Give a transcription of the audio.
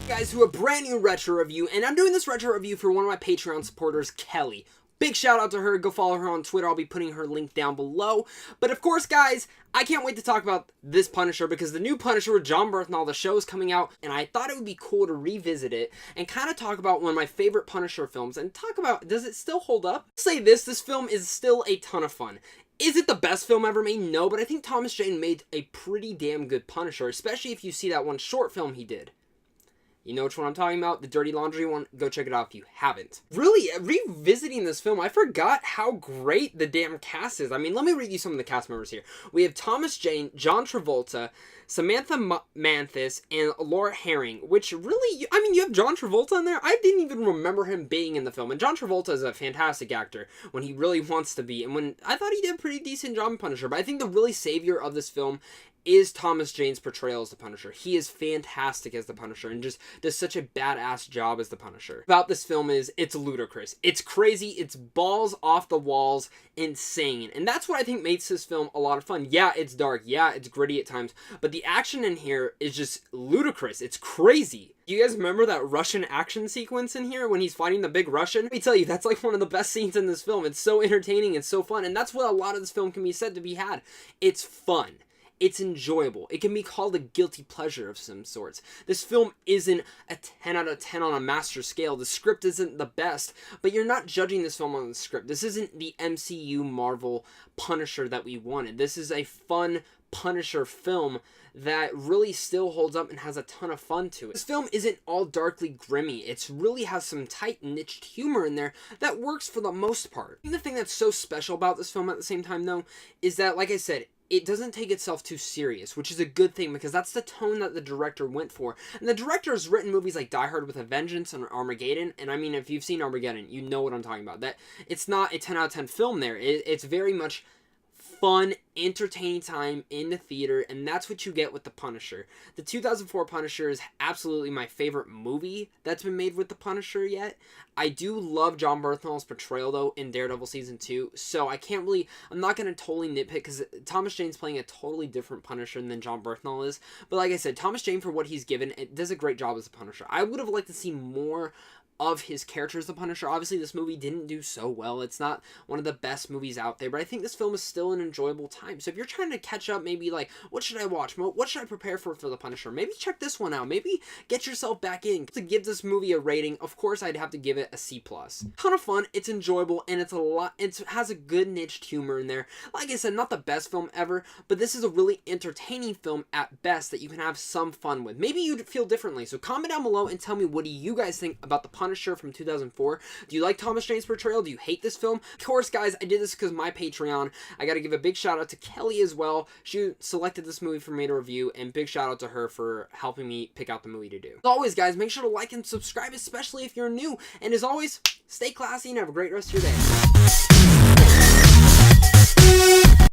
Guys, to a brand new retro review, and I'm doing this retro review for one of my Patreon supporters, Kelly. Big shout out to her. Go follow her on Twitter. I'll be putting her link down below. But of course, guys, I can't wait to talk about this Punisher because the new Punisher with Jon Bernthal, the show is coming out, and I thought it would be cool to revisit it and kind of talk about one of my favorite Punisher films and talk about, does it still hold up? I'll say this film is still a ton of fun. Is it the best film ever made? No, but I think Thomas Jane made a pretty damn good Punisher, especially if you see that one short film he did. You know which one I'm talking about? The Dirty Laundry one? Go check it out if you haven't. Really, revisiting this film, I forgot how great the damn cast is. I mean, let me read you some of the cast members here. We have Thomas Jane, John Travolta, Samantha Mathis, and Laura Herring, which really, I mean, you have John Travolta in there? I didn't even remember him being in the film. And John Travolta is a fantastic actor when he really wants to be. And when I thought he did a pretty decent job in Punisher, but I think the really savior of this film is Thomas Jane's portrayal as the Punisher. He is fantastic as the Punisher and just does such a badass job as the Punisher. About this film is, it's ludicrous. It's crazy. It's balls off the walls, insane. And that's what I think makes this film a lot of fun. Yeah, it's dark. Yeah, it's gritty at times. But the action in here is just ludicrous. It's crazy. You guys remember that Russian action sequence in here when he's fighting the big Russian? Let me tell you, that's like one of the best scenes in this film. It's so entertaining and so fun. And that's what a lot of this film can be said to be had. It's fun. It's enjoyable. It can be called a guilty pleasure of some sorts. This film isn't a 10 out of 10 on a master scale. The script isn't the best, but you're not judging this film on the script. This isn't the MCU Marvel Punisher that we wanted. This is a fun Punisher film that really still holds up and has a ton of fun to it. This film isn't all darkly grimy. It really has some tight niched humor in there that works for the most part. And the thing that's so special about this film at the same time though is that, like I said, it doesn't take itself too serious, which is a good thing because that's the tone that the director went for. And the director has written movies like Die Hard with a Vengeance and Armageddon, and I mean, if you've seen Armageddon, you know what I'm talking about. That it's not a 10 out of 10 film there. It's very much fun, entertaining time in the theater, and that's what you get with The Punisher. The 2004 Punisher is absolutely my favorite movie that's been made with The Punisher yet. I do love Jon Bernthal's portrayal, though, in Daredevil Season 2, so I'm not going to totally nitpick, because Thomas Jane's playing a totally different Punisher than Jon Bernthal is, but like I said, Thomas Jane, for what he's given, it does a great job as a Punisher. I would have liked to see more of his character as the Punisher. Obviously, this movie didn't do so well. It's not one of the best movies out there, but I think this film is still an enjoyable time. So if you're trying to catch up, maybe like, what should I watch? What should I prepare for the Punisher? Maybe check this one out. Maybe get yourself back in. To give this movie a rating, of course, I'd have to give it a C+. Ton of fun. It's enjoyable, and it has a good niched humor in there. Like I said, not the best film ever, but this is a really entertaining film at best that you can have some fun with. Maybe you'd feel differently. So comment down below and tell me, what do you guys think about the Punisher from 2004? Do you like Thomas Jane's portrayal? Do you hate this film? Of course, guys, I did this because my Patreon. I got to give a big shout out to Kelly as well. She selected this movie for me to review, and big shout out to her for helping me pick out the movie to do. As always, guys, make sure to like and subscribe, especially if you're new. And as always, stay classy and have a great rest of your day.